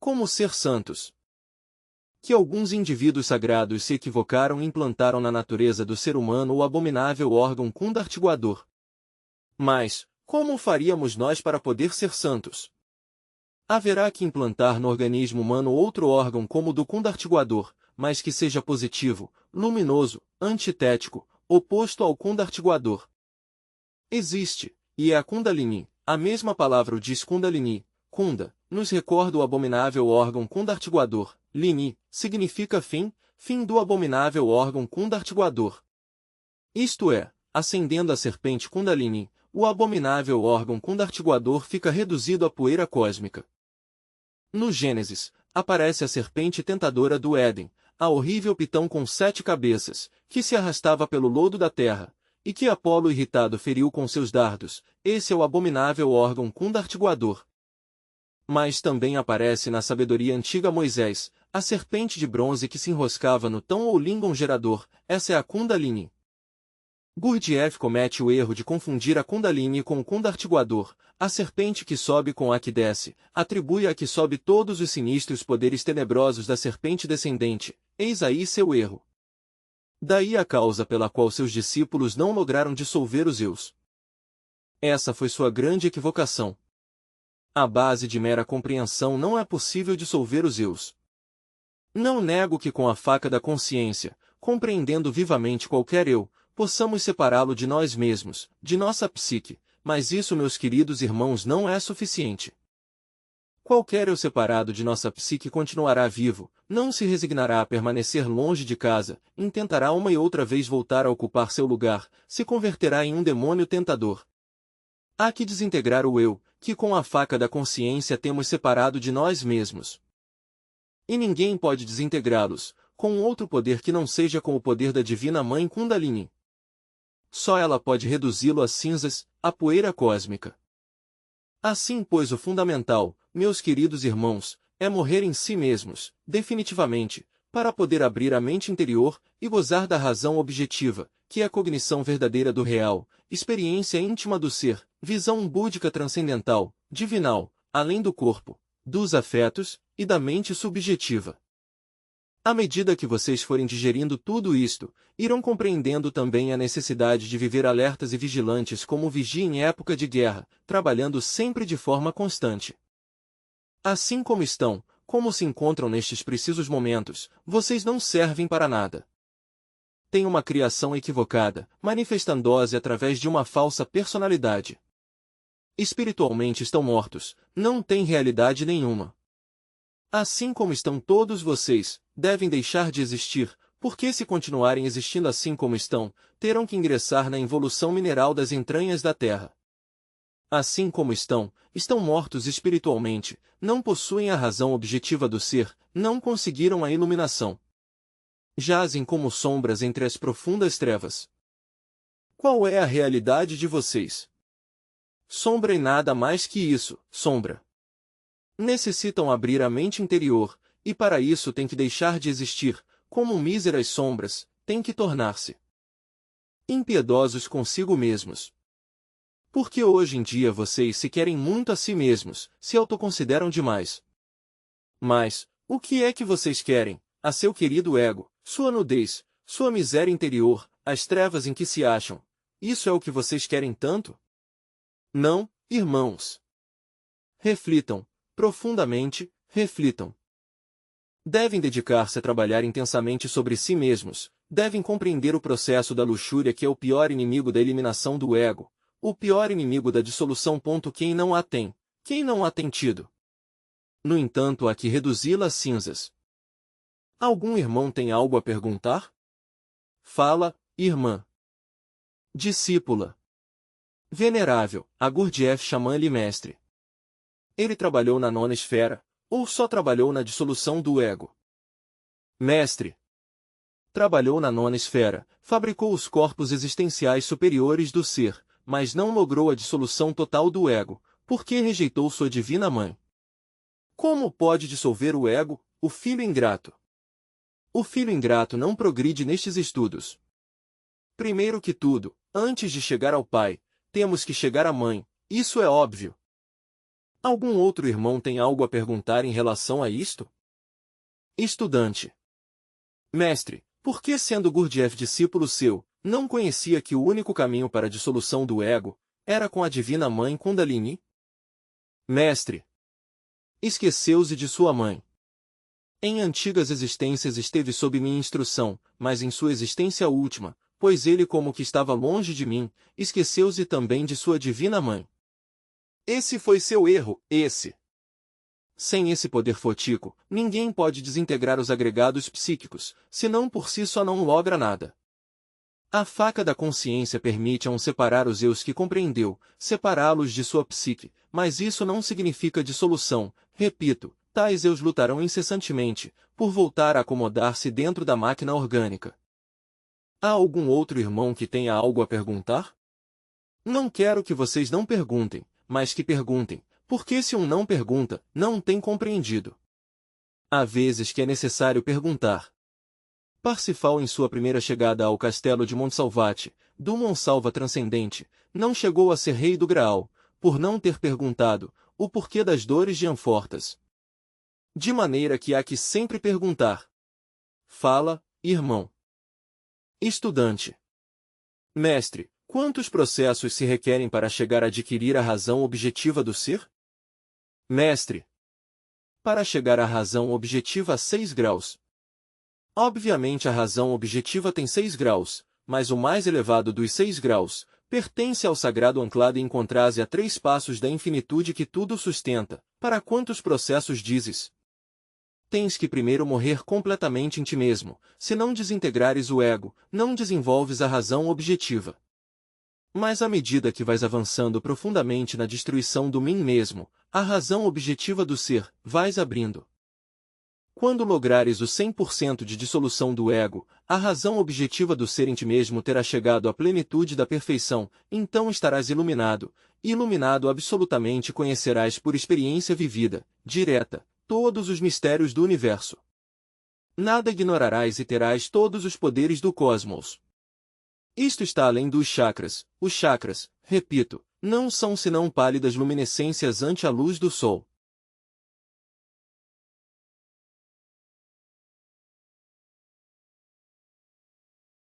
Como ser santos? Que alguns indivíduos sagrados se equivocaram e implantaram na natureza do ser humano o abominável órgão kundartiguador. Mas, como faríamos nós para poder ser santos? Haverá que implantar no organismo humano outro órgão como o do kundartiguador, mas que seja positivo, luminoso, antitético, oposto ao kundartiguador. Existe, e é a Kundalini. A mesma palavra o diz Kundalini, Kunda, nos recorda o abominável órgão kundartiguador. Lini significa fim, fim do abominável órgão kundartiguador. Isto é, acendendo a serpente Kundalini, o abominável órgão kundartiguador fica reduzido à poeira cósmica. No Gênesis, aparece a serpente tentadora do Éden, a horrível pitão com 7 cabeças, que se arrastava pelo lodo da terra, e que Apolo irritado feriu com seus dardos. Esse é o abominável órgão kundartiguador. Mas também aparece na sabedoria antiga Moisés, a serpente de bronze que se enroscava no tão ou lingam gerador. Essa é a Kundalini. Gurdjieff comete o erro de confundir a Kundalini com o kundartiguador, a serpente que sobe com a que desce, atribui a que sobe todos os sinistros poderes tenebrosos da serpente descendente. Eis aí seu erro. Daí a causa pela qual seus discípulos não lograram dissolver os eus. Essa foi sua grande equivocação. À base de mera compreensão não é possível dissolver os eus. Não nego que com a faca da consciência, compreendendo vivamente qualquer eu, possamos separá-lo de nós mesmos, de nossa psique, mas isso, meus queridos irmãos, não é suficiente. Qualquer eu separado de nossa psique continuará vivo, não se resignará a permanecer longe de casa, intentará uma e outra vez voltar a ocupar seu lugar, se converterá em um demônio tentador. Há que desintegrar o eu, que com a faca da consciência temos separado de nós mesmos. E ninguém pode desintegrá-los, com outro poder que não seja com o poder da Divina Mãe Kundalini. Só ela pode reduzi-lo a cinzas, a poeira cósmica. Assim, pois, o fundamental, meus queridos irmãos, é morrer em si mesmos, definitivamente, para poder abrir a mente interior e gozar da razão objetiva, que é a cognição verdadeira do real, experiência íntima do ser, visão búdica transcendental, divinal, além do corpo, dos afetos e da mente subjetiva. À medida que vocês forem digerindo tudo isto, irão compreendendo também a necessidade de viver alertas e vigilantes como vigia em época de guerra, trabalhando sempre de forma constante. Assim como estão, como se encontram nestes precisos momentos, vocês não servem para nada. Têm uma criação equivocada, manifestando-se através de uma falsa personalidade. Espiritualmente estão mortos, não têm realidade nenhuma. Assim como estão todos vocês, devem deixar de existir, porque se continuarem existindo assim como estão, terão que ingressar na involução mineral das entranhas da Terra. Assim como estão mortos espiritualmente, não possuem a razão objetiva do ser, não conseguiram a iluminação. Jazem como sombras entre as profundas trevas. Qual é a realidade de vocês? Sombra e nada mais que isso, sombra. Necessitam abrir a mente interior, e para isso têm que deixar de existir, como míseras sombras, têm que tornar-se impiedosos consigo mesmos. Porque hoje em dia vocês se querem muito a si mesmos, se autoconsideram demais. Mas, o que é que vocês querem? A seu querido ego, sua nudez, sua miséria interior, as trevas em que se acham. Isso é o que vocês querem tanto? Não, irmãos. Reflitam. Profundamente, reflitam. Devem dedicar-se a trabalhar intensamente sobre si mesmos, devem compreender o processo da luxúria que é o pior inimigo da eliminação do ego, o pior inimigo da dissolução. Quem não a tem tido. No entanto, há que reduzi-la a cinzas. Algum irmão tem algo a perguntar? Fala, irmã. Discípula. Venerável, a Gurdjieff chama-lhe mestre. Ele trabalhou na nona esfera, ou só trabalhou na dissolução do ego? Mestre. Trabalhou na nona esfera, fabricou os corpos existenciais superiores do ser, mas não logrou a dissolução total do ego, porque rejeitou sua divina mãe. Como pode dissolver o ego, o filho ingrato? O filho ingrato não progride nestes estudos. Primeiro que tudo, antes de chegar ao pai, temos que chegar à mãe, isso é óbvio. Algum outro irmão tem algo a perguntar em relação a isto? Estudante. Mestre, por que sendo Gurdjieff discípulo seu, não conhecia que o único caminho para a dissolução do ego era com a Divina Mãe Kundalini? Mestre. Esqueceu-se de sua mãe. Em antigas existências esteve sob minha instrução, mas em sua existência última, pois ele como que estava longe de mim, esqueceu-se também de sua Divina Mãe. Esse foi seu erro, esse. Sem esse poder fotico, ninguém pode desintegrar os agregados psíquicos, senão por si só não logra nada. A faca da consciência permite a um separar os eus que compreendeu, separá-los de sua psique, mas isso não significa dissolução, repito, tais eus lutarão incessantemente, por voltar a acomodar-se dentro da máquina orgânica. Há algum outro irmão que tenha algo a perguntar? Não quero que vocês não perguntem, mas que perguntem, porque se um não pergunta, não tem compreendido. Há vezes que é necessário perguntar. Parsifal em sua primeira chegada ao castelo de Montsalvat, do Monsalva transcendente, não chegou a ser rei do Graal, por não ter perguntado o porquê das dores de Anfortas. De maneira que há que sempre perguntar. Fala, irmão. Estudante. Mestre, quantos processos se requerem para chegar a adquirir a razão objetiva do ser? Mestre. Para chegar à razão objetiva a 6 graus. Obviamente a razão objetiva tem 6 graus, mas o mais elevado dos 6 graus pertence ao sagrado anclado em contrase a 3 passos da infinitude que tudo sustenta. Para quantos processos dizes? Tens que primeiro morrer completamente em ti mesmo, se não desintegrares o ego, não desenvolves a razão objetiva. Mas à medida que vais avançando profundamente na destruição do mim mesmo, a razão objetiva do ser, vais abrindo. Quando lograres o 100% de dissolução do ego, a razão objetiva do ser em ti mesmo terá chegado à plenitude da perfeição, então estarás iluminado. Iluminado absolutamente conhecerás por experiência vivida, direta, todos os mistérios do universo. Nada ignorarás e terás todos os poderes do cosmos. Isto está além dos chakras. Os chakras, repito, não são senão pálidas luminescências ante a luz do sol.